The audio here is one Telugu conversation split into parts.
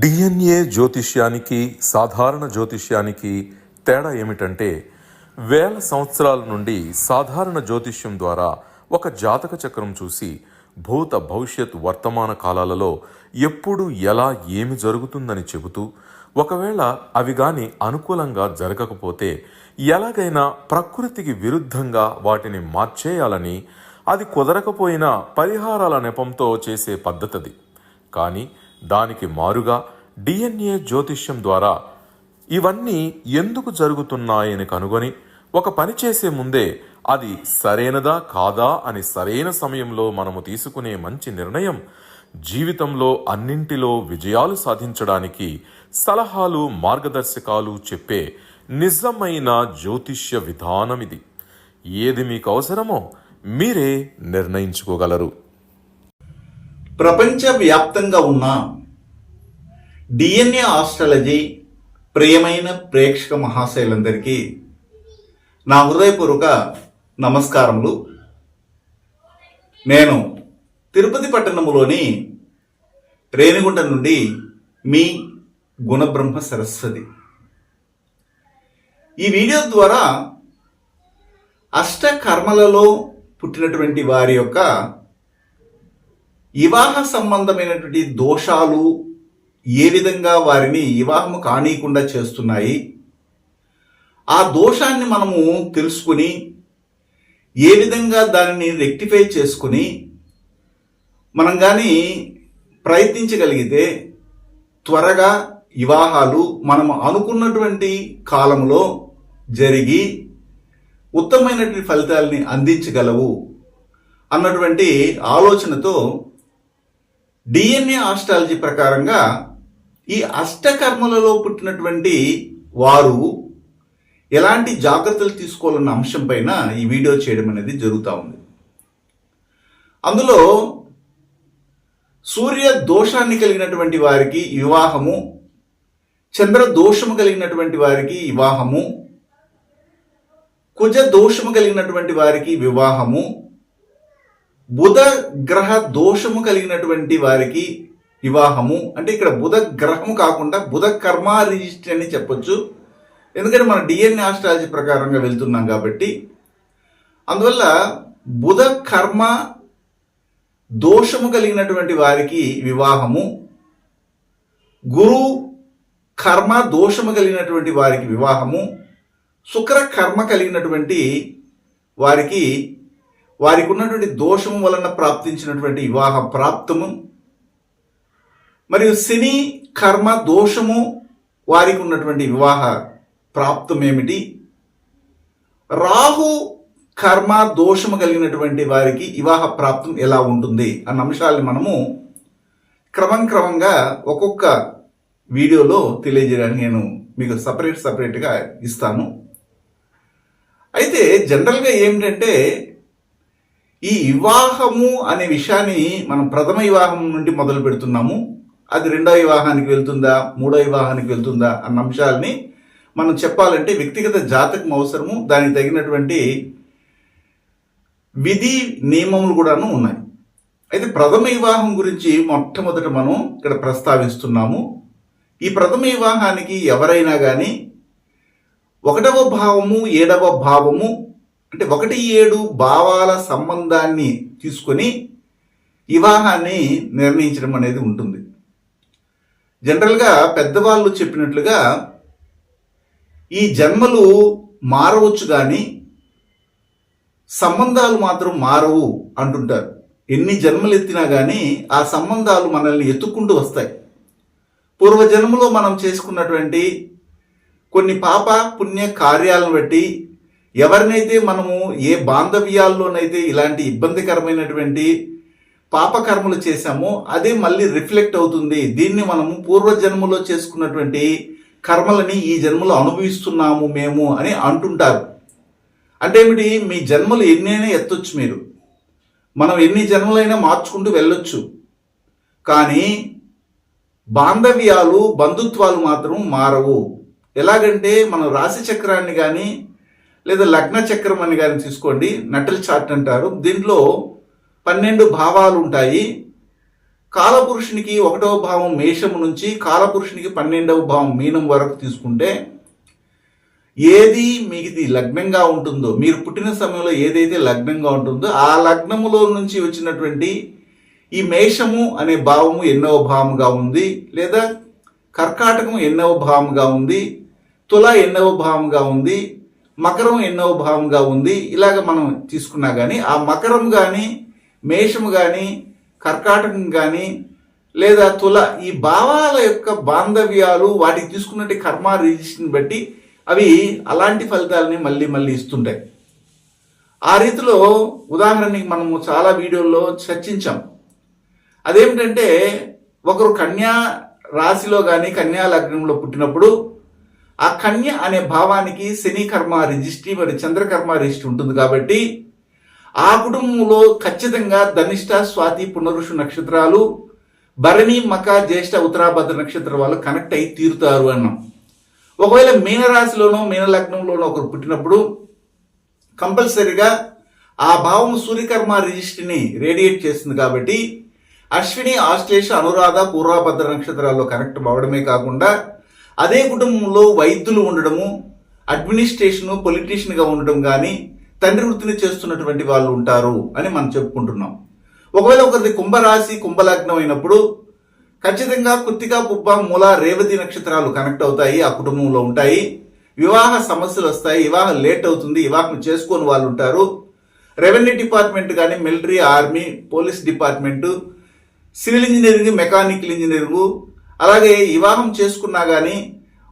డిఎన్ఏ జ్యోతిష్యానికి సాధారణ జ్యోతిష్యానికి తేడా ఏమిటంటే, వేల సంవత్సరాల నుండి సాధారణ జ్యోతిష్యం ద్వారా ఒక జాతక చక్రం చూసి భూత భవిష్యత్ వర్తమాన కాలాలలో ఎప్పుడు ఎలా ఏమి జరుగుతుందని చెబుతూ, ఒకవేళ అవి గాని అనుకూలంగా జరగకపోతే ఎలాగైనా ప్రకృతికి విరుద్ధంగా వాటిని మార్చేయాలని, అది కుదరకపోయినా పరిహారాల నెపంతో చేసే పద్ధతిది. కానీ దానికి మారుగా డిఎన్ఏ జ్యోతిష్యం ద్వారా ఇవన్నీ ఎందుకు జరుగుతున్నాయని కనుగొని ఒక పని చేసే ముందే అది సరైనదా కాదా అని సరైన సమయంలో మనము తీసుకునే మంచి నిర్ణయం జీవితంలో అన్నింటిలో విజయాలు సాధించడానికి సలహాలు మార్గదర్శకాలు చెప్పే నిజమైన జ్యోతిష్య విధానం ఇది. ఏది మీకు అవసరమో మీరే నిర్ణయించుకోగలరు. ప్రపంచవ్యాప్తంగా ఉన్న డిఎన్ఏ ఆస్ట్రాలజీ ప్రియమైన ప్రేక్షక మహాశయులందరికీ నా హృదయపూర్వక నమస్కారములు. నేను తిరుపతి పట్టణంలోని రేణిగుంట నుండి మీ గుణబ్రహ్మ సరస్వతి. ఈ వీడియో ద్వారా అష్టకర్మలలో పుట్టినటువంటి వారి యొక్క వివాహ సంబంధమైనటువంటి దోషాలు ఏ విధంగా వారిని వివాహము కానీయకుండా చేస్తున్నాయి, ఆ దోషాన్ని మనము తెలుసుకుని ఏ విధంగా దానిని రెక్టిఫై చేసుకుని మనం కానీ ప్రయత్నించగలిగితే త్వరగా వివాహాలు మనము అనుకున్నటువంటి కాలంలో జరిగి ఉత్తమమైనటువంటి ఫలితాలని అందించగలవు అన్నటువంటి ఆలోచనతో డిఎన్ఏ ఆస్ట్రాలజీ ప్రకారంగా ఈ అష్టకర్మలలో పుట్టినటువంటి వారు ఎలాంటి జాగ్రత్తలు తీసుకోవాలన్న అంశం పైన ఈ వీడియో చేయడం అనేది జరుగుతూ ఉంది. అందులో సూర్య దోషాన్ని కలిగినటువంటి వారికి వివాహము, చంద్ర దోషము కలిగినటువంటి వారికి వివాహము, కుజ దోషము కలిగినటువంటి వారికి వివాహము, బుధ గ్రహ దోషము కలిగినటువంటి వారికి వివాహము. అంటే ఇక్కడ బుధ గ్రహము కాకుండా బుధ కర్మ రిజిస్ట్రీ అని చెప్పొచ్చు, ఎందుకంటే మన డిఎన్ఏ ఆస్ట్రాలజీ ప్రకారంగా వెళ్తున్నాం కాబట్టి. అందువల్ల బుధ కర్మ దోషము కలిగినటువంటి వారికి వివాహము, గురు కర్మ దోషము కలిగినటువంటి వారికి వివాహము, శుక్ర కర్మ కలిగినటువంటి వారికి ఉన్నటువంటి దోషము వలన ప్రాప్తించినటువంటి వివాహ ప్రాప్తము, మరియు శని కర్మ దోషము వారికి ఉన్నటువంటి వివాహ ప్రాప్తం ఏమిటి, రాహు కర్మ దోషము కలిగినటువంటి వారికి వివాహ ప్రాప్తం ఎలా ఉంటుంది అన్న అంశాలను మనము క్రమంగా ఒక్కొక్క వీడియోలో తెలియజేయడానికి నేను మీకు సపరేట్గా ఇస్తాను. అయితే జనరల్గా ఏమిటంటే, ఈ వివాహము అనే విషయాన్ని మనం ప్రథమ వివాహం నుండి మొదలు పెడుతున్నాము. అది రెండవ వివాహానికి వెళ్తుందా, మూడవ వివాహానికి వెళ్తుందా అన్న అంశాలని మనం చెప్పాలంటే వ్యక్తిగత జాతకం అవసరము, దానికి తగినటువంటి విధి నియమములు కూడాను ఉన్నాయి. అయితే ప్రథమ వివాహం గురించి మొట్టమొదట మనం ఇక్కడ ప్రస్తావిస్తున్నాము. ఈ ప్రథమ వివాహానికి ఎవరైనా కానీ 1వ భావము 7వ భావము అంటే 1-7 భావాల సంబంధాన్ని తీసుకొని వివాహాన్ని నిర్ణయించడం అనేది ఉంటుంది. జనరల్గా పెద్దవాళ్ళు చెప్పినట్లుగా ఈ జన్మలు మారవచ్చు కానీ సంబంధాలు మాత్రం మారవు అంటుంటారు. ఎన్ని జన్మలు ఎత్తినా కానీ ఆ సంబంధాలు మనల్ని ఎత్తుక్కుంటూ వస్తాయి. పూర్వజన్మలో మనం చేసుకున్నటువంటి కొన్ని పాప పుణ్య కార్యాలను బట్టి ఎవరినైతే మనము ఏ బాంధవ్యాల్లోనైతే ఇలాంటి ఇబ్బందికరమైనటువంటి పాపకర్మలు చేశామో అదే మళ్ళీ రిఫ్లెక్ట్ అవుతుంది. దీన్ని మనము పూర్వజన్మలో చేసుకున్నటువంటి కర్మలని ఈ జన్మలో అనుభవిస్తున్నాము మేము అని అంటుంటారు. అంటే ఏమిటి, మీ జన్మలు ఎన్నైనా ఎత్తొచ్చు, మీరు మనం ఎన్ని జన్మలైనా మార్చుకుంటూ వెళ్ళొచ్చు, కానీ బాంధవ్యాలు బంధుత్వాలు మాత్రం మారవు. ఎలాగంటే మనం రాశి చక్రాన్ని కానీ లేదా లగ్న చక్రం అని కానీ తీసుకోండి, నటల్ చార్ట్ అంటారు. దీంట్లో 12 భావాలు ఉంటాయి. కాలపురుషునికి 1వ భావం మేషము నుంచి కాలపురుషునికి 12వ భావం మీనం వరకు తీసుకుంటే ఏది మీది లగ్నంగా ఉంటుందో, మీరు పుట్టిన సమయంలో ఏదైతే లగ్నంగా ఉంటుందో ఆ లగ్నములో నుంచి వచ్చినటువంటి ఈ మేషము అనే భావము ఎన్నవ భావముగా ఉంది, లేదా కర్కాటకం ఎన్నవ భావముగా ఉంది, తుల ఎన్నవ భావముగా ఉంది, మకరం ఎన్నవ భావంగా ఉంది. ఇలాగ మనం తీసుకున్నా కానీ ఆ మకరం కానీ మేషము కానీ కర్కాటకం కానీ లేదా తుల ఈ భావాల యొక్క బాంధవ్యాలు వాటికి తీసుకున్నట్టు కర్మ రిజిస్ట్ని బట్టి అవి అలాంటి ఫలితాలని మళ్ళీ మళ్ళీ ఇస్తుంటాయి. ఆ రీతిలో ఉదాహరణకి మనము చాలా వీడియోల్లో చర్చించాం. అదేమిటంటే ఒకరు కన్యా రాశిలో కానీ కన్యా లగ్నంలో పుట్టినప్పుడు ఆ కన్య అనే భావానికి శని కర్మ రిజిస్ట్రీ మరి చంద్రకర్మ రిజిస్ట్రీ ఉంటుంది కాబట్టి ఆ కుటుంబంలో ఖచ్చితంగా ధనిష్ట స్వాతి పునరుషు నక్షత్రాలు భరణి మక జ్యేష్ఠ ఉత్తరాభద్ర నక్షత్రం వాళ్ళు కనెక్ట్ అయి తీరుతారు అన్నాం. ఒకవేళ మీనరాశిలోనో మీన లగ్నంలోనో ఒకరు పుట్టినప్పుడు కంపల్సరిగా ఆ భావం సూర్యకర్మ రిజిస్ట్రీని రేడియేట్ చేస్తుంది కాబట్టి అశ్విని ఆశ్లేష అనురాధ పూర్వభద్ర నక్షత్రాల్లో కనెక్ట్ అవ్వడమే కాకుండా అదే కుటుంబంలో వైద్యులు ఉండడము, అడ్మినిస్ట్రేషను, పొలిటీషియన్గా ఉండడం కానీ తండ్రి వృత్తిని చేస్తున్నటువంటి వాళ్ళు ఉంటారు అని మనం చెప్పుకుంటున్నాం. ఒకవేళ ఒకరిది కుంభరాశి కుంభలగ్నం అయినప్పుడు ఖచ్చితంగా కృత్తిక పుబ్బ మూల రేవతి నక్షత్రాలు కనెక్ట్ అవుతాయి, ఆ కుటుంబంలో ఉంటాయి. వివాహ సమస్యలు వస్తాయి, వివాహం లేట్ అవుతుంది, వివాహం చేసుకోని వాళ్ళు ఉంటారు. రెవెన్యూ డిపార్ట్మెంట్ కానీ military, army, police department, civil engineering, mechanical engineering, అలాగే వివాహం చేసుకున్నా కానీ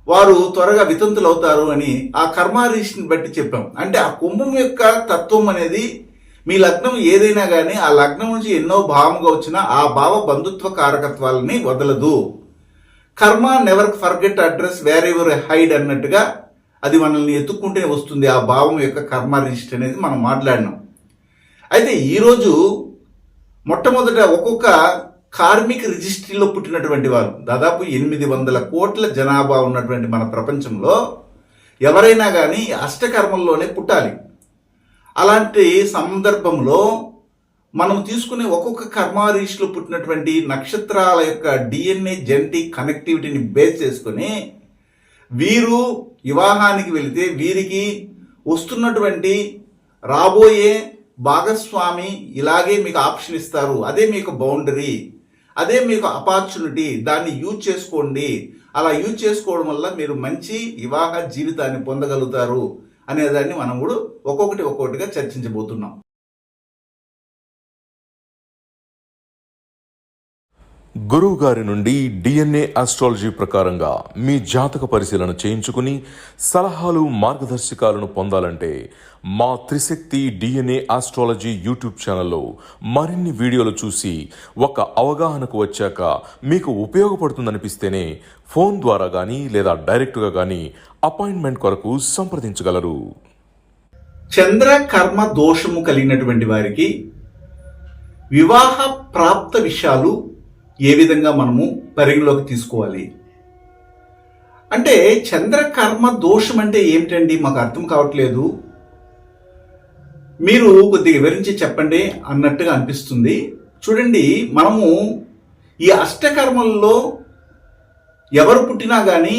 వారు త్వరగా వితంతులు అవుతారు అని ఆ కర్మారీష్ని బట్టి చెప్పాం. అంటే ఆ కుంభం యొక్క తత్వం అనేది మీ లగ్నం ఏదైనా కానీ ఆ లగ్నం నుంచి ఎన్నో భావముగా వచ్చినా ఆ భావ బంధుత్వ కారకత్వాలని వదలదు. కర్మ never forget address wear ever hide అన్నట్టుగా అది మనల్ని ఎత్తుక్కుంటే వస్తుంది ఆ భావం యొక్క కర్మ రిజిస్టర్ అనేది మనం మాట్లాడినాం. అయితే ఈరోజు మొట్టమొదట ఒక్కొక్క కార్మిక రిజిస్ట్రీలో పుట్టినటువంటి వారు దాదాపు 800 కోట్ల జనాభా ఉన్నటువంటి మన ప్రపంచంలో ఎవరైనా కానీ అష్టకర్మల్లోనే పుట్టాలి. అలాంటి సందర్భంలో మనం తీసుకునే ఒక్కొక్క కర్మ రిజిస్ట్రీలో పుట్టినటువంటి నక్షత్రాల యొక్క డిఎన్ఏ జెనెటిక్ కనెక్టివిటీని బేస్ చేసుకుని వీరు వివాహానికి వెళితే వీరికి వస్తున్నటువంటి రాబోయే భాగస్వామి ఇలాగే మీకు ఆప్షన్ ఇస్తారు, అదే మీకు బౌండరీ, అదే మీకు ఆపర్చునిటీ, దాన్ని యూజ్ చేసుకోండి, అలా యూజ్ చేసుకోవడం వల్ల మీరు మంచి వివాహ జీవితాన్ని పొందగలుగుతారు అనేదాన్ని మనం కూడా ఒక్కొక్కటిగా చర్చించబోతున్నాం. గురువు గారి నుండి డిఎన్ఏ ఆస్ట్రాలజీ ప్రకారంగా మీ జాతక పరిశీలన చేయించుకుని సలహాలు మార్గదర్శకాలను పొందాలంటే మా త్రిశక్తి డిఎన్ఏ ఆస్ట్రాలజీ యూట్యూబ్ ఛానల్లో మరిన్ని వీడియోలు చూసి ఒక అవగాహనకు వచ్చాక మీకు ఉపయోగపడుతుందనిపిస్తేనే ఫోన్ ద్వారా కానీ లేదా డైరెక్ట్గా కానీ అపాయింట్మెంట్ కొరకు సంప్రదించగలరు. చంద్ర కర్మ దోషము కలిగినటువంటి వారికి వివాహ ప్రాప్త విషయాలు ఏ విధంగా మనము పరిగణలోకి తీసుకోవాలి అంటే చంద్రకర్మ దోషం అంటే ఏమిటండి, మాకు అర్థం కావట్లేదు, మీరు కొద్దిగా వివరించి చెప్పండి అన్నట్టుగా అనిపిస్తుంది. చూడండి, మనము ఈ అష్టకర్మల్లో ఎవరు పుట్టినా కానీ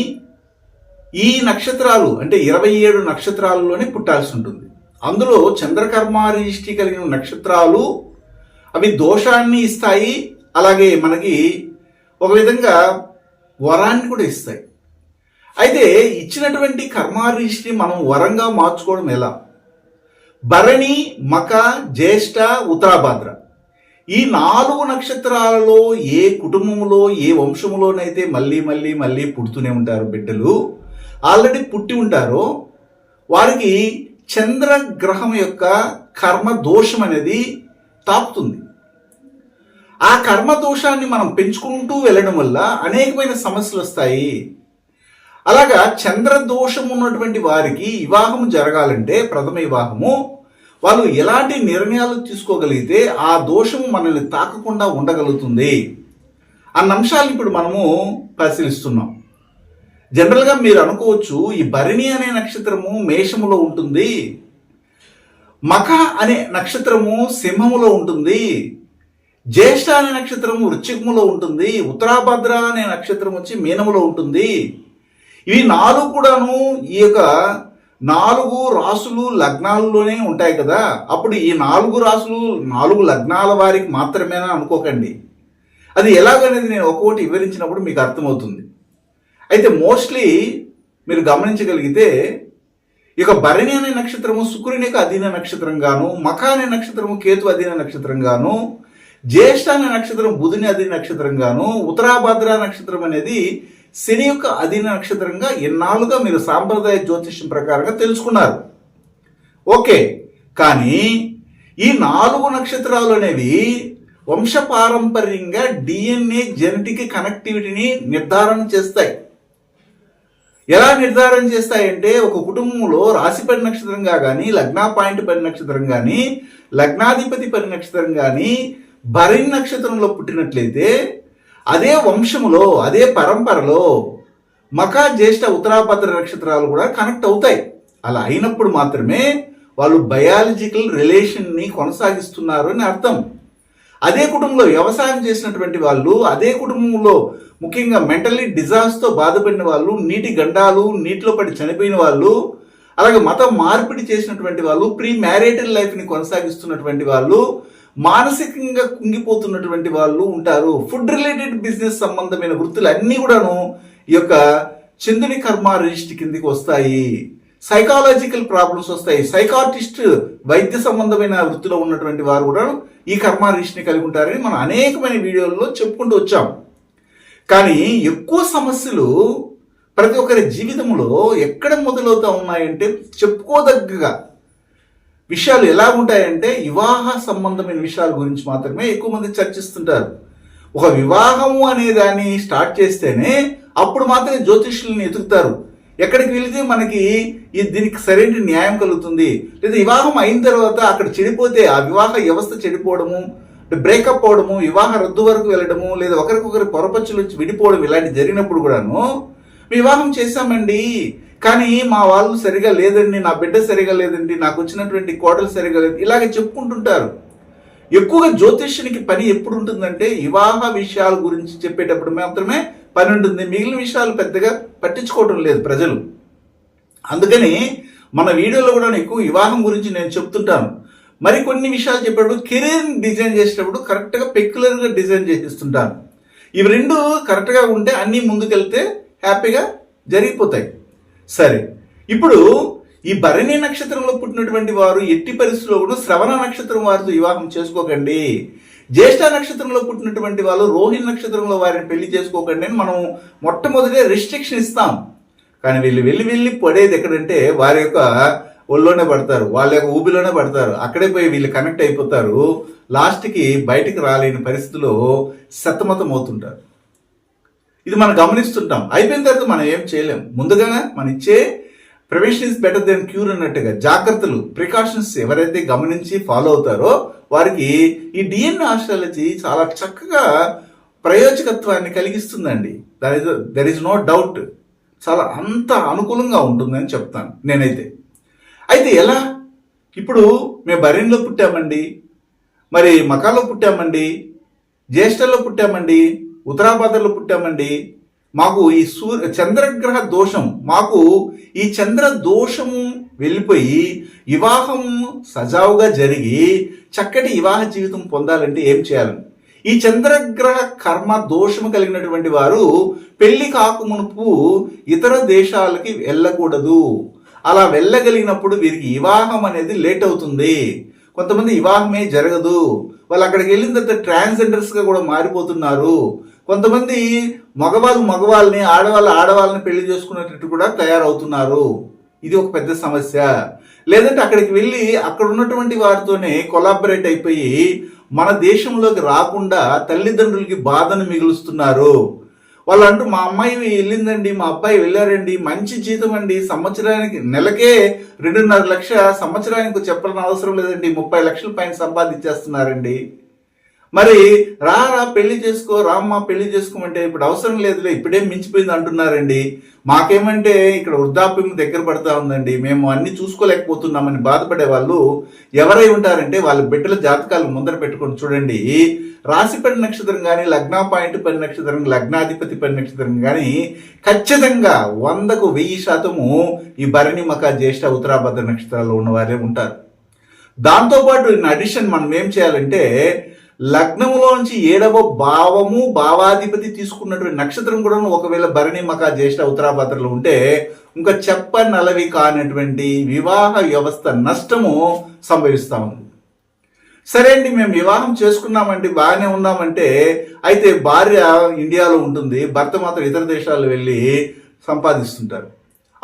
ఈ నక్షత్రాలు అంటే 27 నక్షత్రాలలోనే పుట్టాల్సి ఉంటుంది. అందులో చంద్రకర్మ రిజిస్ట్రీ కలిగిన నక్షత్రాలు అవి దోషాన్ని ఇస్తాయి, అలాగే మనకి ఒక విధంగా వరాన్ని కూడా ఇస్తాయి. అయితే ఇచ్చినటువంటి కర్మ రిజిస్ట్రీ మనం వరంగా మార్చుకోవడం ఎలా? భరణి, మక, జ్యేష్ఠ, ఉత్తరాభాద్ర ఈ 4 నక్షత్రాలలో ఏ కుటుంబంలో ఏ వంశంలోనైతే మళ్ళీ మళ్ళీ మళ్ళీ పుడుతూనే ఉంటారు బిడ్డలు, ఆల్రెడీ పుట్టి ఉంటారో వారికి చంద్రగ్రహం యొక్క కర్మ దోషం అనేది తాకుతుంది. ఆ కర్మ దోషాన్ని మనం పెంచుకుంటూ వెళ్ళడం వల్ల అనేకమైన సమస్యలు వస్తాయి. అలాగా చంద్ర దోషం ఉన్నటువంటి వారికి వివాహం జరగాలంటే ప్రథమ వివాహము వాళ్ళు ఎలాంటి నిర్ణయాలు తీసుకోగలిగితే ఆ దోషము మనల్ని తాకకుండా ఉండగలుగుతుంది అన్న అంశాలను ఇప్పుడు మనము పరిశీలిస్తున్నాం. జనరల్గా మీరు అనుకోవచ్చు, ఈ భరణి అనే నక్షత్రము మేషములో ఉంటుంది, మఖ అనే నక్షత్రము సింహములో ఉంటుంది, జ్యేష్ఠ అనే నక్షత్రం వృశ్చికములో ఉంటుంది, ఉత్తరాభద్ర అనే నక్షత్రం వచ్చి మీనములో ఉంటుంది. ఇవి 4 కూడాను ఈ యొక్క 4 రాసులు లగ్నాల్లోనే ఉంటాయి కదా. అప్పుడు ఈ 4 రాసులు 4 లగ్నాల వారికి మాత్రమేనా అనుకోకండి. అది ఎలాగనేది నేను ఒక్కొక్కటి వివరించినప్పుడు మీకు అర్థమవుతుంది. అయితే మోస్ట్లీ మీరు గమనించగలిగితే ఇక భరణి అనే నక్షత్రము శుక్రుని యొక్క అధీన నక్షత్రంగాను, మఖ అనే నక్షత్రము కేతు అధీన నక్షత్రంగాను, జ్యేష్ఠ అనే నక్షత్రం బుధుని అధీన నక్షత్రంగాను, ఉత్తరాభద్ర నక్షత్రం అనేది శని యొక్క అధీన నక్షత్రంగా ఎన్నాళ్ళుగా మీరు సాంప్రదాయ జ్యోతిష్యం ప్రకారంగా తెలుసుకున్నారు. ఓకే, కానీ ఈ 4 నక్షత్రాలు అనేవి వంశపారంపర్యంగా డిఎన్ఏ జెనెటిక్ కనెక్టివిటీని నిర్ధారణ చేస్తాయి. ఎలా నిర్ధారణ చేస్తాయంటే ఒక కుటుంబంలో రాశిపడి నక్షత్రంగా కానీ, లగ్నా పాయింట్ పడి నక్షత్రం కానీ, లగ్నాధిపతి పడి నక్షత్రం కానీ భరణి నక్షత్రంలో పుట్టినట్లయితే అదే వంశములో అదే పరంపరలో మఖ జ్యేష్ఠ ఉత్తరాభద్ర నక్షత్రాలు కూడా కనెక్ట్ అవుతాయి. అలా అయినప్పుడు మాత్రమే వాళ్ళు బయాలజికల్ రిలేషన్ని కొనసాగిస్తున్నారు అని అర్థం. అదే కుటుంబంలో వ్యవసాయం చేసినటువంటి వాళ్ళు, అదే కుటుంబంలో ముఖ్యంగా మెంటల్లీ డిజాస్తో బాధపడిన వాళ్ళు, నీటి గండాలు నీటిలో పడి చనిపోయిన వాళ్ళు, అలాగే మతం మార్పిడి చేసినటువంటి వాళ్ళు, ప్రీ మ్యారిటల్ లైఫ్ని కొనసాగిస్తున్నటువంటి వాళ్ళు, మానసికంగా కుంగిపోతున్నటువంటి వాళ్ళు ఉంటారు. ఫుడ్ రిలేటెడ్ బిజినెస్ సంబంధమైన వృత్తులు అన్నీ కూడాను ఈ యొక్క చంద్రుని కర్మ రిజిస్టర్ కిందికి వస్తాయి. సైకాలజికల్ ప్రాబ్లమ్స్ వస్తాయి. సైకాటిస్ట్ వైద్య సంబంధమైన వృత్తిలో ఉన్నటువంటి వారు కూడా ఈ కర్మ రిజిస్టర్ని కలిగి ఉంటారని మనం అనేకమైన వీడియోల్లో చెప్పుకుంటూ వచ్చాం. కానీ ఎక్కువ సమస్యలు ప్రతి ఒక్కరి జీవితంలో ఎక్కడ మొదలవుతా ఉన్నాయంటే చెప్పుకోదగ్గగా విషయాలు ఎలా ఉంటాయంటే వివాహ సంబంధమైన విషయాల గురించి మాత్రమే ఎక్కువ మంది చర్చిస్తుంటారు. ఒక వివాహము అనే దాన్ని స్టార్ట్ చేస్తేనే అప్పుడు మాత్రమే జ్యోతిష్యుల్ని ఎతుకుతారు. ఎక్కడికి వెళితే మనకి దీనికి సరైన న్యాయం కలుగుతుంది, లేదా వివాహం అయిన తర్వాత అక్కడ చెడిపోతే ఆ వివాహ వ్యవస్థ చెడిపోవడము, బ్రేకప్ అవడము, వివాహ రద్దు వరకు వెళ్ళడము, లేదా ఒకరికొకరి పొరపచ్చుల నుంచి విడిపోవడం ఇలాంటి జరిగినప్పుడు కూడాను వివాహం చేశామండి కానీ మా వాళ్ళు సరిగా లేదండి, నా బిడ్డ సరిగా లేదండి, నాకు వచ్చినటువంటి కోడలు సరిగా లేదు, ఇలాగే చెప్పుకుంటుంటారు. ఎక్కువగా జ్యోతిష్యునికి పని ఎప్పుడు ఉంటుందంటే వివాహ విషయాల గురించి చెప్పేటప్పుడు మాత్రమే పని ఉంటుంది. మిగిలిన విషయాలు పెద్దగా పట్టించుకోవడం లేదు ప్రజలు. అందుకని మన వీడియోలో కూడా ఎక్కువ వివాహం గురించి నేను చెప్తుంటాను. మరికొన్ని విషయాలు చెప్పేటప్పుడు కెరీర్ని డిజైన్ చేసేటప్పుడు కరెక్ట్గా పెక్యులర్గా డిజైన్ చేసిస్తుంటాను. ఇవి రెండు కరెక్ట్గా ఉంటే అన్నీ ముందుకెళ్తే హ్యాపీగా జరిగిపోతాయి. సరే, ఇప్పుడు ఈ భరణి నక్షత్రంలో పుట్టినటువంటి వారు ఎట్టి పరిస్థితుల్లో కూడా శ్రవణ నక్షత్రం వారితో వివాహం చేసుకోకండి. జ్యేష్ఠ నక్షత్రంలో పుట్టినటువంటి వాళ్ళు రోహిణి నక్షత్రంలో వారిని పెళ్లి చేసుకోకండి అని మనం మొట్టమొదటి రెస్ట్రిక్షన్ ఇస్తాం. కానీ వీళ్ళు వెళ్ళి పడేది ఎక్కడంటే వారి యొక్క ఒళ్ళోనే పడతారు, వాళ్ళ యొక్క ఊబిలోనే పడతారు. అక్కడే పోయి వీళ్ళు కనెక్ట్ అయిపోతారు. లాస్ట్కి బయటికి రాలేని పరిస్థితిలో సతమతం అవుతుంటారు. ఇది మనం గమనిస్తుంటాం. అయిపోయిన తర్వాత మనం ఏం చేయలేం. ముందుగానే మనం ఇచ్చే prevention is better than cure అన్నట్టుగా జాగ్రత్తలు, ప్రికాషన్స్ ఎవరైతే గమనించి ఫాలో అవుతారో వారికి ఈ డిఎన్ఏ ఆస్ట్రాలజీ చాలా చక్కగా ప్రయోజకత్వాన్ని కలిగిస్తుందండి. There is no doubt. చాలా అంత అనుకూలంగా ఉంటుందని చెప్తాను నేనైతే. అయితే ఎలా? ఇప్పుడు మేము భరణిలో పుట్టామండి, మరి మకాలో పుట్టామండి, జ్యేష్ఠలో పుట్టామండి, ఉత్తరాభద్రలో పుట్టామండి, మాకు ఈ చంద్రగ్రహ దోషం, మాకు ఈ చంద్ర దోషము వెళ్ళిపోయి వివాహం సజావుగా జరిగి చక్కటి వివాహ జీవితం పొందాలంటే ఏం చేయాలని? ఈ చంద్రగ్రహ కర్మ దోషము కలిగినటువంటి వారు పెళ్లి కాకమునుపు ఇతర దేశాలకి వెళ్ళకూడదు. అలా వెళ్ళగలిగినప్పుడు వీరికి వివాహం అనేది లేట్ అవుతుంది. కొంతమంది వివాహమే జరగదు. వాళ్ళు అక్కడికి వెళ్ళిన తర్వాత ట్రాన్స్జెండర్స్గా కూడా మారిపోతున్నారు. కొంతమంది మగవాళ్ళని ఆడవాళ్ళని పెళ్లి చేసుకునేటట్టు కూడా తయారవుతున్నారు. ఇది ఒక పెద్ద సమస్య. లేదంటే అక్కడికి వెళ్ళి అక్కడ ఉన్నటువంటి వారితోనే కొలాబరేట్ అయిపోయి మన దేశంలోకి రాకుండా తల్లిదండ్రులకి బాధను మిగులుస్తున్నారు. వాళ్ళు అంటూ మా అమ్మాయి వెళ్ళిందండి, మా అబ్బాయి వెళ్ళారండి, మంచి జీతం అండి, సంవత్సరానికి నెలకే 2.5 లక్ష, సంవత్సరానికి చెప్పాలని అవసరం లేదండి, 30 లక్షల పైన సంపాదించేస్తున్నారండి. మరి రా పెళ్లి చేసుకో, రామ్మ పెళ్లి చేసుకోమంటే ఇప్పుడు అవసరం లేదులే, ఇప్పుడేం మించిపోయింది అంటున్నారండి. మాకేమంటే ఇక్కడ వృద్ధాప్యం దగ్గర పడతా ఉందండి, మేము అన్ని చూసుకోలేకపోతున్నామని బాధపడే వాళ్ళు ఎవరై ఉంటారంటే వాళ్ళ బిడ్డల జాతకాలు ముందర పెట్టుకొని చూడండి. రాశిపడి నక్షత్రం కానీ, లగ్న పాయింట్ పడి నక్షత్రం, లగ్నాధిపతి పడి నక్షత్రం కానీ ఖచ్చితంగా 100కు 1000% ఈ భరణి, మఖ, జ్యేష్ఠ, ఉత్తరాభద్ర నక్షత్రాల్లో ఉన్నవారే ఉంటారు. దాంతోపాటు ఇన్ అడిషన్ మనం ఏం చేయాలంటే లగ్నములోంచి 7వ భావము, భావాధిపతి తీసుకున్నటువంటి నక్షత్రం కూడా ఒకవేళ భరణి, మఖ, జ్యేష్ఠ, ఉత్తరాభద్రలో ఉంటే ఇంకా చెప్పనలవి కానటువంటి వివాహ వ్యవస్థ నష్టము సంభవిస్తా ఉంది. సరే అండి, మేము వివాహం చేసుకున్నామండి, బాగానే ఉన్నామంటే అయితే భార్య ఇండియాలో ఉంటుంది, భర్త మాత్రం ఇతర దేశాల్లో వెళ్ళి సంపాదిస్తుంటారు.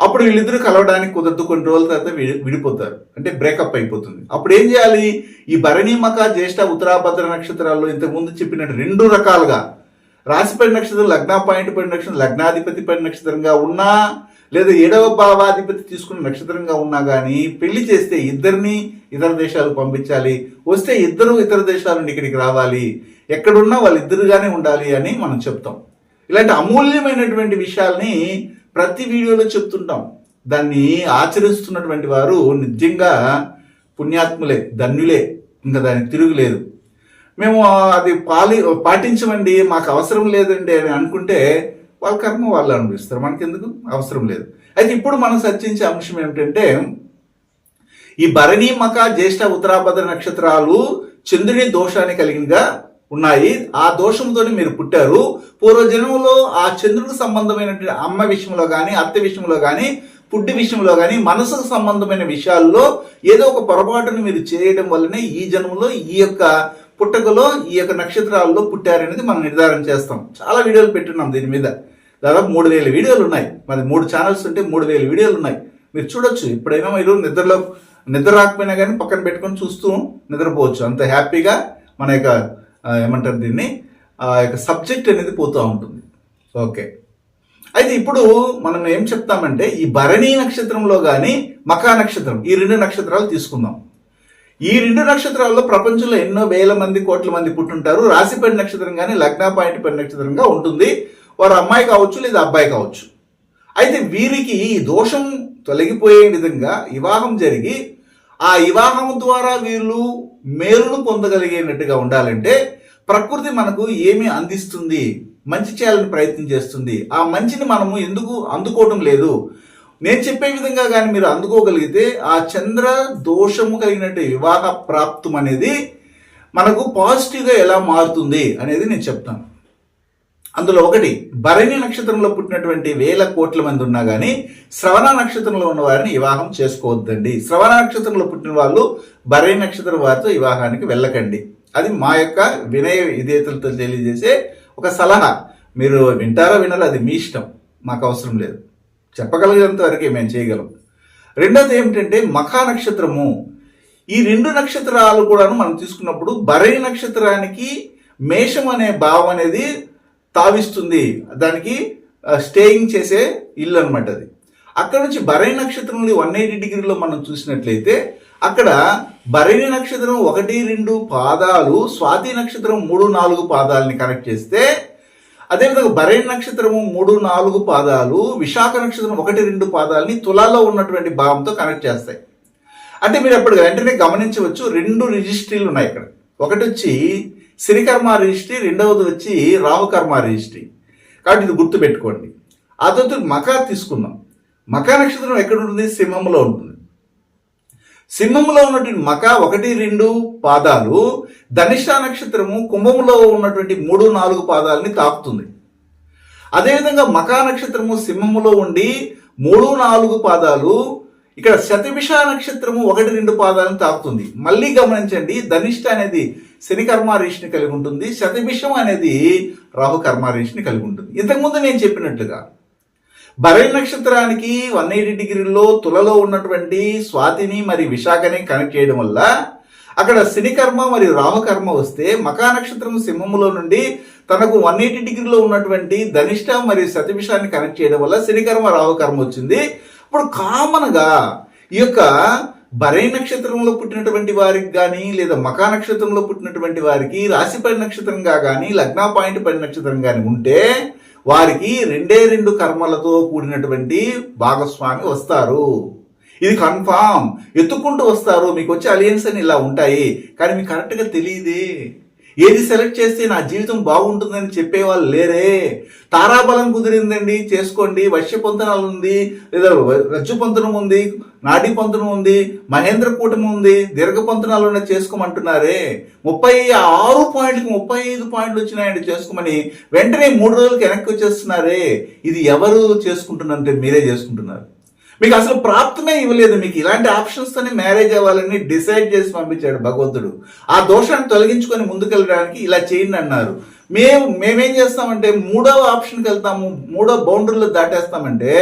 అప్పుడు వీళ్ళిద్దరూ కలవడానికి కుదరదు, కొన్ని రోజుల తర్వాత విడిపోతారు, అంటే బ్రేకప్ అయిపోతుంది. అప్పుడు ఏం చేయాలి? ఈ భరణి, మఖ, జ్యేష్ఠ, ఉత్తరాభద్ర నక్షత్రాల్లో ఇంతకుముందు చెప్పినట్టు 2 రకాలుగా రాశిపడి నక్షత్రం, లగ్న పాయింట్ పడి నక్షత్రం, లగ్నాధిపతి పడి నక్షత్రంగా ఉన్నా లేదా 7వ భావాధిపతి తీసుకున్న నక్షత్రంగా ఉన్నా కానీ పెళ్లి చేస్తే ఇద్దరిని ఇతర దేశాలకు పంపించాలి, వస్తే ఇద్దరు ఇతర దేశాల నుండి ఇక్కడికి రావాలి, ఎక్కడున్నా వాళ్ళిద్దరుగానే ఉండాలి అని మనం చెప్తాం. ఇలాంటి అమూల్యమైనటువంటి విషయాల్ని ప్రతి వీడియోలో చెప్తుంటాం. దాన్ని ఆచరిస్తున్నటువంటి వారు నిజంగా పుణ్యాత్ములే, ధన్యులే, ఇంకా దానికి తిరుగులేదు. మేము అది పాటించమండి, మాకు అవసరం లేదండి అని అనుకుంటే వాళ్ళ కర్మ వాళ్ళు అనుభవిస్తారు, మనకెందుకు అవసరం లేదు. అయితే ఇప్పుడు మనం చర్చించే అంశం ఏమిటంటే ఈ భరణి, మఖ, జ్యేష్ఠ, ఉత్తరాభద్ర నక్షత్రాలు చంద్రుని దోషాన్ని కలిగినగా ఉన్నాయి. ఆ దోషంతోనే మీరు పుట్టారు. పూర్వజన్మలో ఆ చంద్రుడికి సంబంధమైనటువంటి అమ్మ విషయంలో కానీ, అత్త విషయంలో కానీ, పుట్టి విషయంలో కానీ, మనసుకు సంబంధమైన విషయాల్లో ఏదో ఒక పొరపాటును మీరు చేయడం వల్లనే ఈ జన్మలో ఈ యొక్క పుట్టకలో ఈ యొక్క నక్షత్రాల్లో పుట్టారనేది మనం నిర్ధారణ చేస్తాం. చాలా వీడియోలు పెట్టున్నాం దీని మీద, దాదాపు 3000 వీడియోలు ఉన్నాయి. మరి 3 ఛానల్స్ ఉంటే 3000 వీడియోలు ఉన్నాయి, మీరు చూడొచ్చు. ఎప్పుడైనా మీరు నిద్ర రాకపోయినా కానీ పక్కన పెట్టుకొని చూస్తూ నిద్రపోవచ్చు. అంత హ్యాపీగా మన యొక్క ఏమంటారు దీన్ని, ఆ యొక్క సబ్జెక్ట్ అనేది పోతూ ఉంటుంది. ఓకే, అయితే ఇప్పుడు మనం ఏం చెప్తామంటే ఈ భరణి నక్షత్రంలో కానీ, మఖ నక్షత్రం, ఈ 2 నక్షత్రాలు తీసుకుందాం. ఈ 2 నక్షత్రాల్లో ప్రపంచంలో ఎన్నో వేల మంది, కోట్ల మంది పుట్టుంటారు. రాశిపడి నక్షత్రం కానీ, లగ్న పాయింట్ పడి నక్షత్రంగా ఉంటుంది. వారు అమ్మాయి కావచ్చు లేదా అబ్బాయి కావచ్చు. అయితే వీరికి ఈ దోషం తొలగిపోయే విధంగా వివాహం జరిగి ఆ వివాహం ద్వారా వీళ్ళు మేలును పొందగలిగేటట్టుగా ఉండాలంటే ప్రకృతి మనకు ఏమి అందిస్తుంది, మంచి చేయాలని ప్రయత్నం చేస్తుంది. ఆ మంచిని మనము ఎందుకు అందుకోవడం లేదు? నేను చెప్పే విధంగా కానీ మీరు అందుకోగలిగితే ఆ చంద్ర దోషము కలిగినట్టు వివాహ ప్రాప్తం అనేది మనకు పాజిటివ్గా ఎలా మారుతుంది అనేది నేను చెప్తాను. అందులో ఒకటి, భరణి నక్షత్రంలో పుట్టినటువంటి వేల కోట్ల మంది ఉన్నా కానీ శ్రవణ నక్షత్రంలో ఉన్న వారిని వివాహం చేసుకోవద్దండి. శ్రవణ నక్షత్రంలో పుట్టిన వాళ్ళు భరణి నక్షత్రం వారితో వివాహానికి వెళ్ళకండి. అది మా యొక్క వినయ విధేయతలతో తెలియజేసే ఒక సలహా. మీరు వింటారా వినారా అది మీ ఇష్టం, మాకు అవసరం లేదు. చెప్పగలిగినంత వరకే మేము చేయగలం. రెండోది ఏమిటంటే మఖ నక్షత్రము. ఈ 2 నక్షత్రాలు కూడా మనం తీసుకున్నప్పుడు భరణి నక్షత్రానికి మేషం అనే భావం అనేది తావిస్తుంది, దానికి స్టేయింగ్ చేసే ఇల్లు అనమాట అది. అక్కడ నుంచి భరణి నక్షత్రంలో 180 డిగ్రీలో మనం చూసినట్లయితే అక్కడ భరణి నక్షత్రం 1, 2 పాదాలు, స్వాతి నక్షత్రం 3, 4 పాదాలని కనెక్ట్ చేస్తే, అదేవిధంగా భరణి నక్షత్రము 3, 4 పాదాలు, విశాఖ నక్షత్రం 1, 2 పాదాలని తులాలో ఉన్నటువంటి భావంతో కనెక్ట్ చేస్తాయి. అంటే మీరు అప్పుడు వెంటనే గమనించవచ్చు 2 రిజిస్ట్రీలు ఉన్నాయి ఇక్కడ. ఒకటి వచ్చి శనికర్మ రిజిస్ట్రీ, రెండవది వచ్చి రాహుకర్మ రిజిస్ట్రీ. కాబట్టి ఇది గుర్తుపెట్టుకోండి. ఆ తర్వాత మఖ తీసుకుందాం. మఖ నక్షత్రం ఎక్కడ ఉంటుంది? సింహంలో ఉంటుంది. సింహంలో ఉన్నటువంటి మఖ 1, 2 పాదాలు ధనిష్ట నక్షత్రము కుంభంలో ఉన్నటువంటి 3, 4 పాదాలని తాకుతుంది. అదేవిధంగా మఖ నక్షత్రము సింహములో ఉండి 3, 4 పాదాలు ఇక్కడ శతభిష నక్షత్రము 1, 2 పాదాలను తాకుతుంది. మళ్ళీ గమనించండి, ధనిష్ట అనేది శని కర్మారీషిని కలిగి ఉంటుంది, శతభిషం అనేది రాహు కర్మారీషిని కలిగి ఉంటుంది. ఇంతకుముందు నేను చెప్పినట్లుగా భరణి నక్షత్రానికి 180 డిగ్రీల్లో తులలో ఉన్నటువంటి స్వాతిని మరి విశాఖని కనెక్ట్ చేయడం వల్ల అక్కడ శనికర్మ మరియు రాహుకర్మ వస్తే మఖ నక్షత్రం సింహములో నుండి తనకు 180 డిగ్రీలో ఉన్నటువంటి ధనిష్ట మరియు శతభిషాన్ని కనెక్ట్ చేయడం వల్ల శనికర్మ రాహుకర్మ వచ్చింది. ఇప్పుడు కామన్గా ఈ యొక్క భరణి నక్షత్రంలో పుట్టినటువంటి వారికి కానీ లేదా మకా నక్షత్రంలో పుట్టినటువంటి వారికి రాశి పడి నక్షత్రంగా కానీ లగ్న పాయింట్ పడి నక్షత్రం కానీ ఉంటే వారికి రెండు కర్మలతో కూడినటువంటి భాగస్వామి వస్తారు. ఇది కన్ఫామ్. ఎత్తుకుంటూ వస్తారు. మీకు వచ్చే అలయన్స్ అని ఇలా ఉంటాయి, కానీ మీకు కరెక్ట్గా తెలియదే. ఏది సెలెక్ట్ చేస్తే నా జీవితం బాగుంటుందని చెప్పేవాళ్ళు లేరే. తారాబలం కుదిరిందండి, చేసుకోండి. వశ్య పొంతనాలు ఉంది, లేదా రజ్జు పొంతనం ఉంది, నాటి పొంతనం ఉంది, మహేంద్ర కూటమి ఉంది, దీర్ఘ పొంతనాలు ఉన్న చేసుకోమంటున్నారే. 36 పాయింట్లకి 35 పాయింట్లు వచ్చినాయండి చేసుకోమని. వెంటనే 3 రోజులకి వెనక్కి వచ్చేస్తున్నారే. ఇది ఎవరు చేసుకుంటున్నారంటే మీరే చేసుకుంటున్నారు. మీకు అసలు ప్రాప్తమే ఇవ్వలేదు. మీకు ఇలాంటి ఆప్షన్స్ తోనే మ్యారేజ్ అవ్వాలని డిసైడ్ చేసి పంపించాడు భగవంతుడు. ఆ దోషాన్ని తొలగించుకొని ముందుకెళ్ళడానికి ఇలా చేయండి అన్నారు. మేమేం చేస్తామంటే 3వ ఆప్షన్కి వెళ్తాము, 3వ బౌండరీలో దాటేస్తామంటే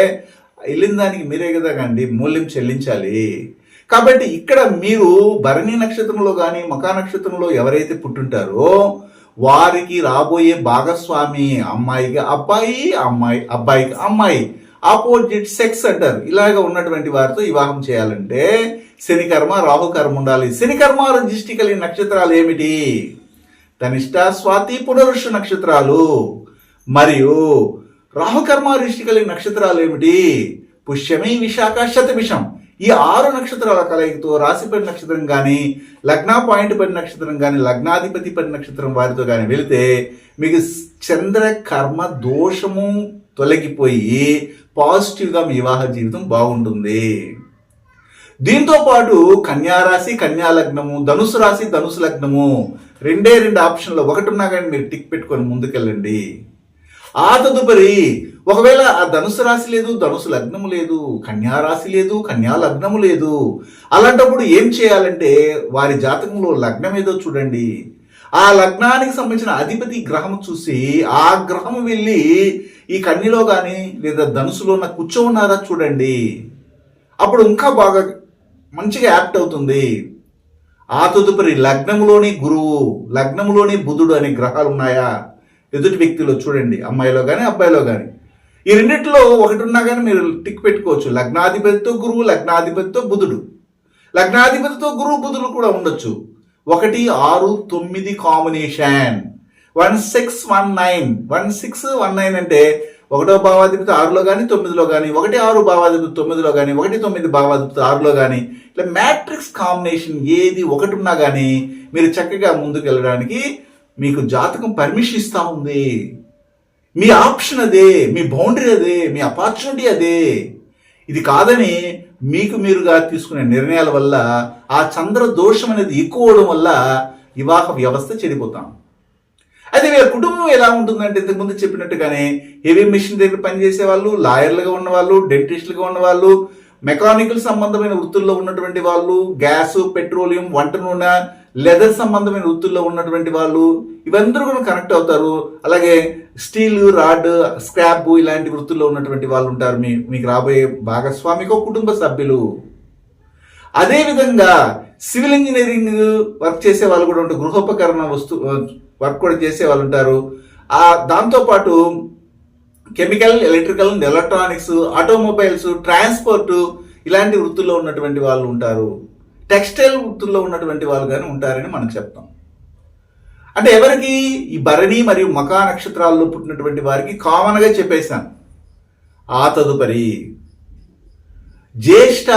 వెళ్ళిన దానికి మీరే కదా కండి మూల్యం చెల్లించాలి. కాబట్టి ఇక్కడ మీరు భరణి నక్షత్రంలో కానీ మకా నక్షత్రంలో ఎవరైతే పుట్టుంటారో వారికి రాబోయే భాగస్వామి అమ్మాయికి అబ్బాయి, అబ్బాయికి అమ్మాయి, ఆపోజిట్ సెక్స్ అంటారు. ఇలాగ ఉన్నటువంటి వారితో వివాహం చేయాలంటే శనికర్మ రాహుకర్మ ఉండాలి. శనికర్మ దిష్టి కలిగిన నక్షత్రాలు ఏమిటి? ధనిష్ట, స్వాతి, పునరుష నక్షత్రాలు. మరియు రాహుకర్మ దిష్టి కలిగిన నక్షత్రాలు ఏమిటి? పుష్యమి, విశాఖ, శతభిషం. ఈ 6 నక్షత్రాల కలయికతో రాశిపడి నక్షత్రం కానీ లగ్న పాయింట్ పడి నక్షత్రం కానీ లగ్నాధిపతి పడి నక్షత్రం వారితో కానీ వెళితే మీకు చంద్ర కర్మ దోషము తొలగిపోయి పాజిటివ్గా మీ వివాహ జీవితం బాగుంటుంది. దీంతో పాటు కన్యారాశి, కన్యా లగ్నము, ధనుసు రాశి, ధనుసు లగ్నము 2 ఆప్షన్లో ఒకటి ఉన్నా కానీ మీరు టిక్ పెట్టుకొని ముందుకెళ్ళండి. ఆ తదుపరి ఒకవేళ ఆ ధనుసు రాశి లేదు, ధనుసు లగ్నము లేదు, కన్యా రాశి లేదు, కన్యా లగ్నము లేదు, అలాంటప్పుడు ఏం చేయాలంటే వారి జాతకంలో లగ్నం ఏదో చూడండి. ఆ లగ్నానికి సంబంధించిన అధిపతి గ్రహం చూసి ఆ గ్రహం వెళ్ళి ఈ కన్యలో కానీ లేదా ధనుసులో ఉన్న కూర్చోన్నారా చూడండి. అప్పుడు ఇంకా బాగా మంచిగా యాప్ట్ అవుతుంది. ఆ తదుపరి లగ్నములోని గురువు, లగ్నములోని బుధుడు అనే గ్రహాలు ఉన్నాయా ఎదుటి వ్యక్తిలో చూడండి, అమ్మాయిలో కానీ అబ్బాయిలో కానీ. ఈ రెండిట్లో ఒకటి ఉన్నా కానీ మీరు టిక్ పెట్టుకోవచ్చు. లగ్నాధిపతితో గురువు, లగ్నాధిపతితో బుధుడు. లగ్నాధిపతితో గురువు బుధుడు కూడా ఉండొచ్చు. 1, 6, 9 కాంబినేషన్ 1619 1619 అంటే 1వ భావాధిపతి 6లో కానీ 9లో కానీ, 1, 6 భావాధిపతి 9లో కానీ, 1, 9 భావాధిపతి 6లో కానీ, ఇట్లా మ్యాట్రిక్స్ కాంబినేషన్ ఏది ఒకటి ఉన్నా కానీ మీరు చక్కగా ముందుకు వెళ్ళడానికి మీకు జాతకం పర్మిషన్ ఇస్తా ఉంది. మీ ఆప్షన్ అదే, మీ బౌండరీ అదే, మీ ఆపర్చునిటీ అదే. ఇది కాదని మీకు మీరుగా తీసుకునే నిర్ణయాల వల్ల ఆ చంద్ర దోషం అనేది ఎక్కువ అవడం వల్ల వివాహ వ్యవస్థ చెడిపోతాం. అయితే వీళ్ళ కుటుంబం ఎలా ఉంటుందంటే ఇంతకుముందు చెప్పినట్టుగానే హెవీ మిషన్ దగ్గర పనిచేసే వాళ్ళు, లాయర్లుగా ఉన్నవాళ్ళు, డెంటిస్టులుగా ఉన్నవాళ్ళు, మెకానికల్ సంబంధమైన వృత్తుల్లో ఉన్నటువంటి వాళ్ళు, గ్యాస్, పెట్రోలియం, వంట నూనె, లెదర్ సంబంధమైన వృత్తుల్లో ఉన్నటువంటి వాళ్ళు, ఇవందరూ కూడా కనెక్ట్ అవుతారు. అలాగే స్టీల్, రాడ్, స్క్రాప్ ఇలాంటి వృత్తుల్లో ఉన్నటువంటి వాళ్ళు ఉంటారు. మీకు రాబోయే భాగస్వామికో కుటుంబ సభ్యులు. అదేవిధంగా సివిల్ ఇంజనీరింగ్ వర్క్ చేసే వాళ్ళు కూడా ఉంటారు. గృహోపకరణ వర్క్ కూడా చేసే వాళ్ళు ఉంటారు. దాంతోపాటు chemical, electrical, electronics, automobiles, transport ఇలాంటి వృత్తుల్లో ఉన్నటువంటి వాళ్ళు ఉంటారు. టెక్స్టైల్ వృత్తుల్లో ఉన్నటువంటి వాళ్ళు కానీ ఉంటారని మనం చెప్తాం. అంటే ఎవరికి? ఈ భరణి మరియు మకా నక్షత్రాల్లో పుట్టినటువంటి వారికి కామన్గా చెప్పేశాను. ఆ తదుపరి జ్యేష్ఠ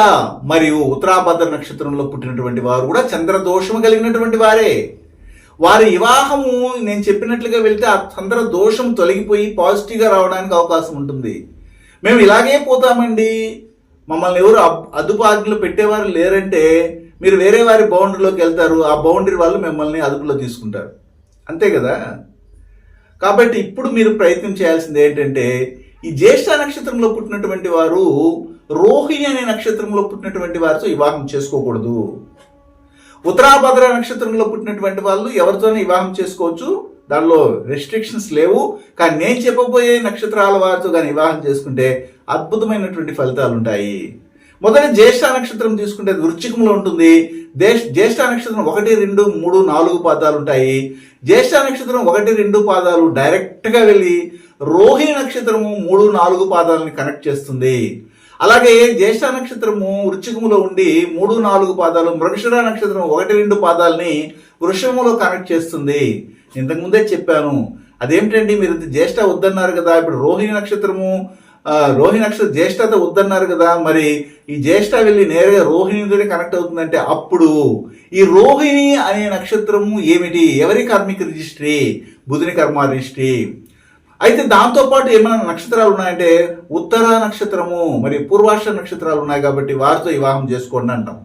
మరియు ఉత్తరాభద్ర నక్షత్రంలో పుట్టినటువంటి వారు కూడా చంద్రదోషము కలిగినటువంటి వారే. వారి వివాహము నేను చెప్పినట్లుగా వెళ్తే ఆ చంద్ర దోషం తొలగిపోయి పాజిటివ్గా రావడానికి అవకాశం ఉంటుంది. మేము ఇలాగే పోతామండి, మమ్మల్ని ఎవరు అదుపు ఆజ్ఞలో పెట్టేవారు లేరంటే మీరు వేరే వారి బౌండరీలోకి వెళ్తారు. ఆ బౌండరీ వాళ్ళు మిమ్మల్ని అదుపులో తీసుకుంటారు. అంతే కదా. కాబట్టి ఇప్పుడు మీరు ప్రయత్నం చేయాల్సింది ఏంటంటే ఈ జ్యేష్ఠ నక్షత్రంలో పుట్టినటువంటి వారు రోహిణి అనే నక్షత్రంలో పుట్టినటువంటి వారితో వివాహం చేసుకోకూడదు. ఉత్తరాభద్ర నక్షత్రంలో పుట్టినటువంటి వాళ్ళు ఎవరితోనే వివాహం చేసుకోవచ్చు, దానిలో రెస్ట్రిక్షన్స్ లేవు. కానీ నేను చెప్పబోయే నక్షత్రాల వారితో కానీ వివాహం చేసుకుంటే అద్భుతమైనటువంటి ఫలితాలు ఉంటాయి. మొదటి జ్యేష్ఠ నక్షత్రం తీసుకుంటే వృశ్చికంలో ఉంటుంది. జ్యేష్ఠ నక్షత్రం 1, 2, 3, 4 పాదాలు ఉంటాయి. జ్యేష్ఠ నక్షత్రం 1, 2 పాదాలు డైరెక్ట్గా వెళ్ళి రోహిణి నక్షత్రము 3, 4 పాదాలని కనెక్ట్ చేస్తుంది. అలాగే జ్యేష్ఠ నక్షత్రము వృశ్చికములో ఉండి 3-4 పాదాలు, మృగశిర నక్షత్రం 1-2 పాదాలని వృషభములో కనెక్ట్ చేస్తుంది. ఇంతకుముందే చెప్పాను. అదేమిటండి మీరు జ్యేష్ఠ వద్దన్నారు కదా, ఇప్పుడు రోహిణి నక్షత్రం జ్యేష్ఠత వద్దన్నారు కదా, మరి ఈ జ్యేష్ఠ వెళ్ళి నేరుగా రోహిణితోనే కనెక్ట్ అవుతుందంటే అప్పుడు ఈ రోహిణి అనే నక్షత్రము ఏమిటి? ఎవరి కార్మిక రిజిస్ట్రీ? బుధుని కర్మ రిజిస్ట్రీ. అయితే దాంతోపాటు ఏమైనా నక్షత్రాలు ఉన్నాయంటే ఉత్తర నక్షత్రము మరి పూర్వాష నక్షత్రాలు ఉన్నాయి కాబట్టి వారితో వివాహం చేసుకోండి అంటాం.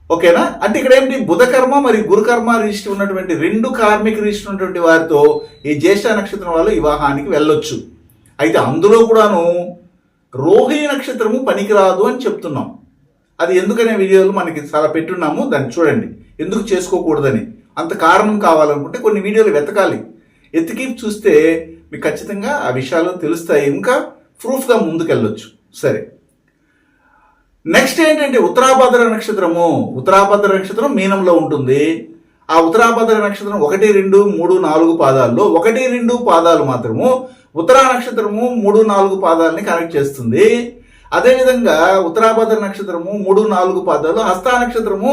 ఓకేనా? అంటే ఇక్కడ ఏమిటి? బుధ కర్మ మరి గురుకర్మ రిజిస్టర్ ఉన్నటువంటి 2 కార్మిక రిజిస్టర్ ఉన్నటువంటి వారితో ఈ జ్యేష్ఠ నక్షత్రం వాళ్ళు వివాహానికి వెళ్ళొచ్చు. అయితే అందులో కూడాను రోహిణి నక్షత్రము పనికిరాదు అని చెప్తున్నాం. అది ఎందుకనే వీడియోలు మనకి చాలా పెట్టున్నాము, దాన్ని చూడండి. ఎందుకు చేసుకోకూడదని అంత కారణం కావాలనుకుంటే కొన్ని వీడియోలు వెతకాలి. ఎతికి చూస్తే మీకు ఖచ్చితంగా ఆ విషయాలు తెలుస్తాయి, ఇంకా ప్రూఫ్గా ముందుకెళ్ళొచ్చు. సరే, నెక్స్ట్ ఏంటంటే ఉత్తరాభద్ర నక్షత్రము. ఉత్తరాభద్ర నక్షత్రం మీనంలో ఉంటుంది. ఆ ఉత్తరాభద్ర నక్షత్రం 1, 2, 3, 4 పాదాల్లో 1, 2 పాదాలు మాత్రము ఉత్తరా నక్షత్రము 3, 4 పాదాలని కనెక్ట్ చేస్తుంది. అదేవిధంగా ఉత్తరాభద్ర నక్షత్రము 3, 4 పాదాలు హస్త నక్షత్రము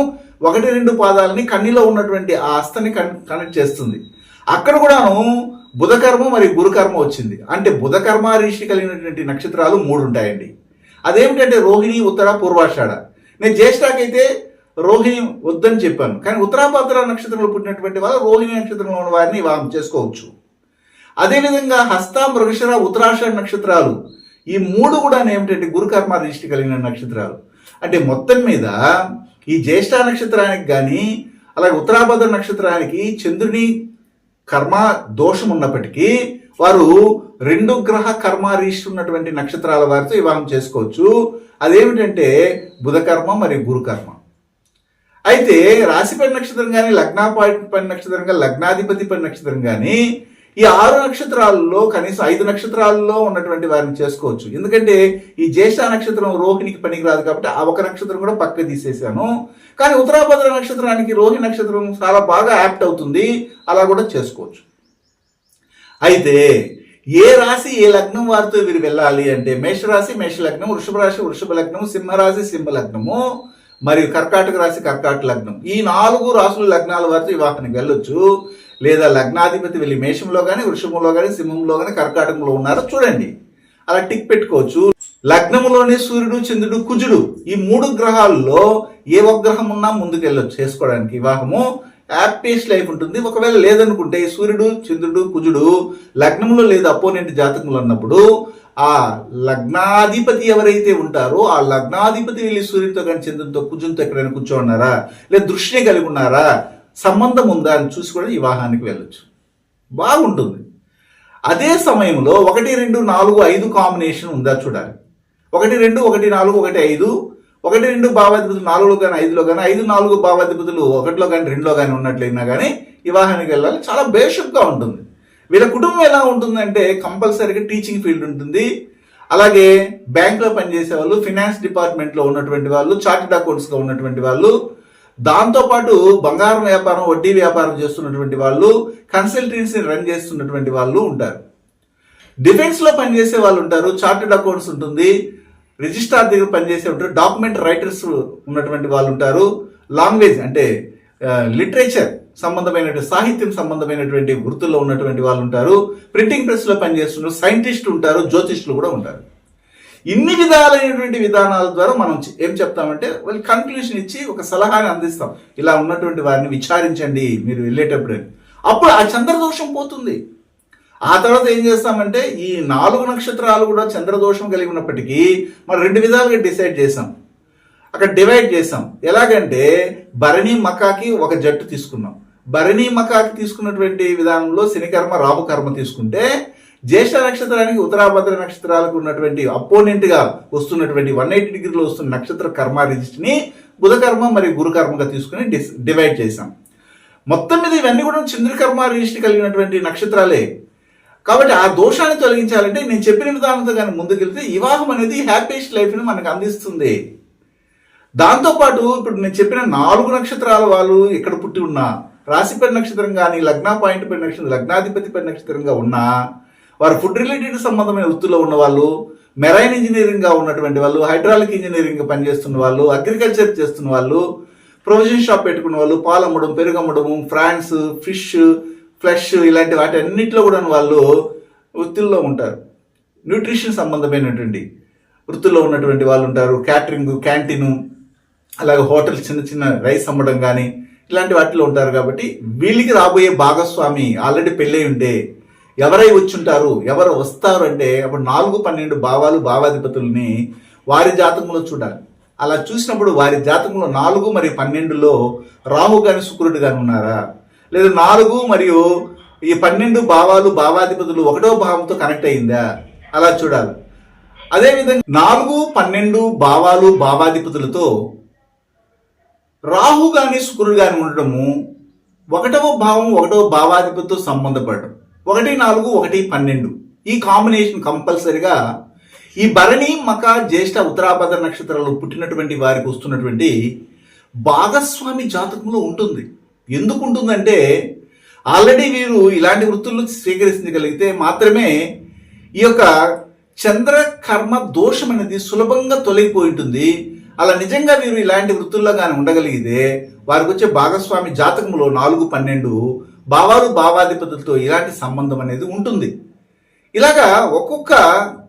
1, 2 పాదాలని కన్నిలో ఉన్నటువంటి ఆ హస్తని కనెక్ట్ చేస్తుంది. అక్కడ కూడాను బుధకర్మ మరియు గురుకర్మ వచ్చింది. అంటే బుధకర్మ రిషి కలిగినటువంటి నక్షత్రాలు 3 ఉంటాయండి. అదేమిటంటే రోహిణి, ఉత్తర, పూర్వాషాఢ. నేను జ్యేష్ఠకైతే రోహిణి వద్దని చెప్పాను, కానీ ఉత్తరాభద్ర నక్షత్రంలో పుట్టినటువంటి వాళ్ళు రోహిణి నక్షత్రంలో ఉన్న వారిని వివాహం చేసుకోవచ్చు. అదేవిధంగా హస్త, మృగశిర, ఉత్తరాషాఢ నక్షత్రాలు ఈ 3 కూడా ఏమిటంటే గురుకర్మ రిజిస్టర్ కలిగిన నక్షత్రాలు. అంటే మొత్తం మీద ఈ జ్యేష్ఠ నక్షత్రానికి కానీ అలాగే ఉత్తరాభద్ర నక్షత్రానికి చంద్రుని కర్మ దోషం ఉన్నప్పటికీ వారు 2 గ్రహ కర్మ రిజిస్టర్ ఉన్నటువంటి నక్షత్రాల వారితో వివాహం చేసుకోవచ్చు. అదేమిటంటే బుధకర్మ మరియు గురుకర్మ. అయితే రాశిపడి నక్షత్రం కానీ లగ్నాపడి నక్షత్రం కానీ లగ్నాధిపతి పడి నక్షత్రం కానీ ఈ 6 నక్షత్రాలలో కనీసం 5 నక్షత్రాల్లో ఉన్నటువంటి వారిని చేసుకోవచ్చు. ఎందుకంటే ఈ జ్యేష్ఠ నక్షత్రం రోహిణికి పనికి రాదు కాబట్టి ఆ ఒక నక్షత్రం కూడా పక్క తీసేశాను. కానీ ఉత్తరాభద్ర నక్షత్రానికి రోహిణి నక్షత్రం చాలా బాగా యాప్ట్ అవుతుంది, అలా కూడా చేసుకోవచ్చు. అయితే ఏ రాశి ఏ లగ్నం వారితో వీరు వెళ్ళాలి అంటే మేషరాశి మేష లగ్నం, వృషభ రాశి వృషభ లగ్నం, సింహరాశి సింహ లగ్నము మరియు కర్కాటక రాశి కర్కాటక లగ్నం. ఈ 4 రాశుల లగ్నాల వారితో వివాహానికి వెళ్ళొచ్చు. లేదా లగ్నాధిపతి వెళ్ళి మేషంలో కానీ వృషభంలో కానీ సింహంలో కానీ కర్కాటకంలో ఉన్నారో చూడండి, అలా టిక్ పెట్టుకోవచ్చు. లగ్నములోనే సూర్యుడు, చంద్రుడు, కుజుడు ఈ 3 గ్రహాల్లో ఏ ఒక్క గ్రహం ఉన్నా ముందుకు వెళ్ళొచ్చు చేసుకోవడానికి. వివాహము హ్యాపీయెస్ట్ లైఫ్ ఉంటుంది. ఒకవేళ లేదనుకుంటే సూర్యుడు, చంద్రుడు, కుజుడు లగ్నంలో లేదా అపోనెంట్ జాతకంలో ఉన్నప్పుడు ఆ లగ్నాధిపతి ఎవరైతే ఉంటారో ఆ లగ్నాధిపతి వెళ్ళి సూర్యుడితో కానీ చంద్రుడితో కుజునితో ఎక్కడైనా కూర్చోన్నారా లేదా దృష్టిని కలిగి ఉన్నారా, సంబంధం ఉందా అని చూసి కూడా వివాహానికి వెళ్ళొచ్చు, బాగుంటుంది. అదే సమయంలో 1, 2, 4, 5 కాంబినేషన్ ఉందా చూడాలి. 1, 2, 1, 4, 1, 5, 1, 2 భావాధిపతులు 4లో కానీ 5లో కానీ 5, 4 భావాధిపతులు 1లో కానీ 2లో కానీ ఉన్నట్లయినా కానీ వివాహానికి వెళ్ళాలి. చాలా బేషక్గా ఉంటుంది. వీళ్ళ కుటుంబం ఎలా ఉంటుందంటే కంపల్సరీగా టీచింగ్ ఫీల్డ్ ఉంటుంది. అలాగే బ్యాంక్లో పనిచేసే వాళ్ళు, ఫినాన్స్ డిపార్ట్మెంట్లో ఉన్నటువంటి వాళ్ళు, చార్టెడ్ అకౌంట్స్గా ఉన్నటువంటి వాళ్ళు, దాంతోపాటు బంగారం వ్యాపారం, వడ్డీ వ్యాపారం చేస్తున్నటువంటి వాళ్ళు, కన్సల్టెన్సీ రన్ చేస్తున్నటువంటి వాళ్ళు ఉంటారు. డిఫెన్స్లో పనిచేసే వాళ్ళు ఉంటారు, చార్టెడ్ అకౌంట్స్ ఉంటుంది, రిజిస్ట్రార్ దగ్గర పనిచేసే ఉంటారు, డాక్యుమెంట్ రైటర్స్ ఉన్నటువంటి వాళ్ళు ఉంటారు, లాంగ్వేజ్ అంటే లిటరేచర్ సంబంధమైనటువంటి సాహిత్యం సంబంధమైనటువంటి వృత్తుల్లో ఉన్నటువంటి వాళ్ళు ఉంటారు, ప్రింటింగ్ ప్రెస్లో పనిచేస్తున్నారు, సైంటిస్టులు ఉంటారు, జ్యోతిష్యులు కూడా ఉంటారు. ఇన్ని విధాలైనటువంటి విధానాల ద్వారా మనం ఏం చెప్తామంటే వాళ్ళు కన్క్లూషన్ ఇచ్చి ఒక సలహాని అందిస్తాం. ఇలా ఉన్నటువంటి వారిని విచారించండి మీరు వెళ్ళేటప్పుడు. అప్పుడు ఆ చంద్రదోషం పోతుంది. ఆ తర్వాత ఏం చేస్తామంటే ఈ 4 నక్షత్రాలు కూడా చంద్రదోషం కలిగి ఉన్నప్పటికీ మనం 2 విధాలుగా డిసైడ్ చేసాం, అక్కడ డివైడ్ చేసాం. ఎలాగంటే భరణి మకాకి ఒక జట్టు తీసుకున్నాం. భరణి మకాకి తీసుకున్నటువంటి విధానంలో శనికర్మ రాహుకర్మ తీసుకుంటే జ్యేష్ఠ నక్షత్రానికి ఉత్తరాభద్ర నక్షత్రాలకు ఉన్నటువంటి అపోనెంట్గా వస్తున్నటువంటి 180 డిగ్రీలో వస్తున్న నక్షత్ర కర్మ రిజిస్ట్ని బుధకర్మ మరియు గురుకర్మగా తీసుకుని డివైడ్ చేశాం. మొత్తం మీద ఇవన్నీ కూడా చంద్రకర్మ రిజిస్ట్రీ కలిగినటువంటి నక్షత్రాలే. కాబట్టి ఆ దోషాన్ని తొలగించాలంటే నేను చెప్పిన విధానంతో కానీ ముందుకెళ్తే వివాహం అనేది హ్యాపీయెస్ట్ లైఫ్ని మనకు అందిస్తుంది. దాంతోపాటు ఇప్పుడు నేను చెప్పిన 4 నక్షత్రాల వాళ్ళు ఇక్కడ పుట్టి ఉన్నా, రాశిపడి నక్షత్రం కానీ లగ్నా పాయింట్ పడి నక్షత్రం లగ్నాధిపతి పడి నక్షత్రంగా ఉన్నా, వారు ఫుడ్ రిలేటెడ్ సంబంధమైన వృత్తుల్లో ఉన్నవాళ్ళు, మెరైన్ ఇంజనీరింగ్గా ఉన్నటువంటి వాళ్ళు, హైడ్రాలిక్ ఇంజనీరింగ్ పనిచేస్తున్న వాళ్ళు, అగ్రికల్చర్ చేస్తున్న వాళ్ళు, ప్రొవిజన్ షాప్ పెట్టుకున్న వాళ్ళు, పాలు అమ్మడం, పెరుగు అమ్మడము, ఫ్రాన్స్, ఫిష్, ఫ్లెష్ ఇలాంటి వాటి అన్నింటిలో కూడా వాళ్ళు వృత్తుల్లో ఉంటారు. న్యూట్రిషన్ సంబంధమైనటువంటి వృత్తుల్లో ఉన్నటువంటి వాళ్ళు ఉంటారు. క్యాటరింగ్, క్యాంటీను, అలాగే హోటల్, చిన్న చిన్న రైస్ అమ్మడం కానీ ఇలాంటి వాటిలో ఉంటారు. కాబట్టి వీళ్ళకి రాబోయే భాగస్వామి ఆల్రెడీ పెళ్ళై ఉంటే ఎవరై వచ్చుంటారు, ఎవరు వస్తారు అంటే అప్పుడు 4-12 భావాలు, భావాధిపతుల్ని వారి జాతకంలో చూడాలి. అలా చూసినప్పుడు వారి జాతకంలో 4 మరియు 12లో రాహు కానీ శుక్రుడు కానీ ఉన్నారా, లేదా 4 మరియు ఈ 12 భావాలు, భావాధిపతులు 1వ భావంతో కనెక్ట్ అయిందా అలా చూడాలి. అదేవిధంగా 4, 12 భావాలు, భావాధిపతులతో రాహు కానీ శుక్రుడు కానీ ఉండడము 1వ భావం, 1వ భావాధిపతితో సంబంధపడడం, 1, 4, 1, 12 ఈ కాంబినేషన్ కంపల్సరిగా ఈ భరణి, మక, జ్యేష్ఠ, ఉత్తరాభద్ర నక్షత్రాలు పుట్టినటువంటి వారికి వస్తున్నటువంటి భాగస్వామి జాతకంలో ఉంటుంది. ఎందుకు ఉంటుందంటే ఆల్రెడీ వీరు ఇలాంటి వృత్తులను స్వీకరించగలిగితే మాత్రమే ఈ యొక్క చంద్ర కర్మ దోషం అనేది సులభంగా తొలగిపోయి ఉంటుంది. అలా నిజంగా వీరు ఇలాంటి వృత్తుల్లో కానీ ఉండగలిగితే వారికి వచ్చే భాగస్వామి జాతకంలో 4, 12 భావాలు, భావాధిపతులతో ఇలాంటి సంబంధం అనేది ఉంటుంది. ఇలాగా ఒక్కొక్క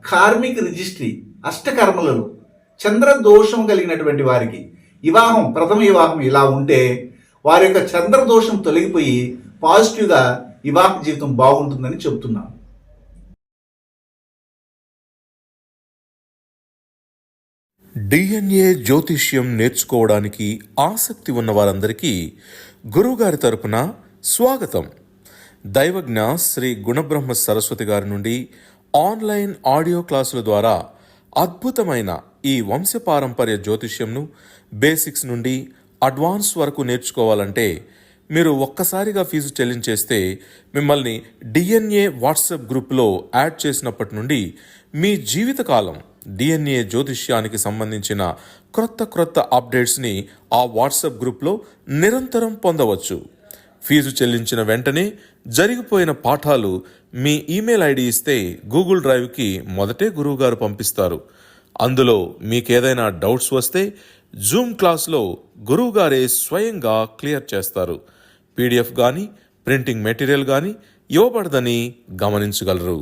కార్మిక రిజిస్ట్రీ అష్టకర్మలలో చంద్ర దోషం కలిగినటువంటి వారికి వివాహం, ప్రథమ వివాహం ఇలా ఉంటే వారి యొక్క చంద్ర దోషం తొలగిపోయి పాజిటివ్గా వివాహ జీవితం బాగుంటుందని చెబుతున్నాను. డిఎన్ఏ జ్యోతిష్యం నేర్చుకోవడానికి ఆసక్తి ఉన్న వారందరికీ గురువుగారి తరపున స్వాగతం. దైవజ్ఞ శ్రీ గుణబ్రహ్మ సరస్వతి గారి నుండి ఆన్లైన్ ఆడియో క్లాసుల ద్వారా అద్భుతమైన ఈ వంశపారంపర్య జ్యోతిష్యంను బేసిక్స్ నుండి అడ్వాన్స్ వరకు నేర్చుకోవాలంటే మీరు ఒక్కసారిగా ఫీజు చెల్లించేస్తే మిమ్మల్ని డిఎన్ఏ వాట్సాప్ గ్రూప్లో యాడ్ చేసినప్పటి నుండి మీ జీవితకాలం డిఎన్ఏ జ్యోతిష్యానికి సంబంధించిన క్రొత్త అప్డేట్స్ని ఆ వాట్సాప్ గ్రూప్లో నిరంతరం పొందవచ్చు. ఫీజు చెల్లించిన వెంటనే జరిగిపోయిన పాఠాలు మీ ఈమెయిల్ ఐడి ఇస్తే గూగుల్ డ్రైవ్కి మొదటే గురువుగారు పంపిస్తారు. అందులో మీకేదైనా డౌట్స్ వస్తే జూమ్ క్లాస్లో గురువుగారే స్వయంగా క్లియర్ చేస్తారు. పీడిఎఫ్ కానీ ప్రింటింగ్ మెటీరియల్ కానీ ఇవ్వబడదని గమనించగలరు.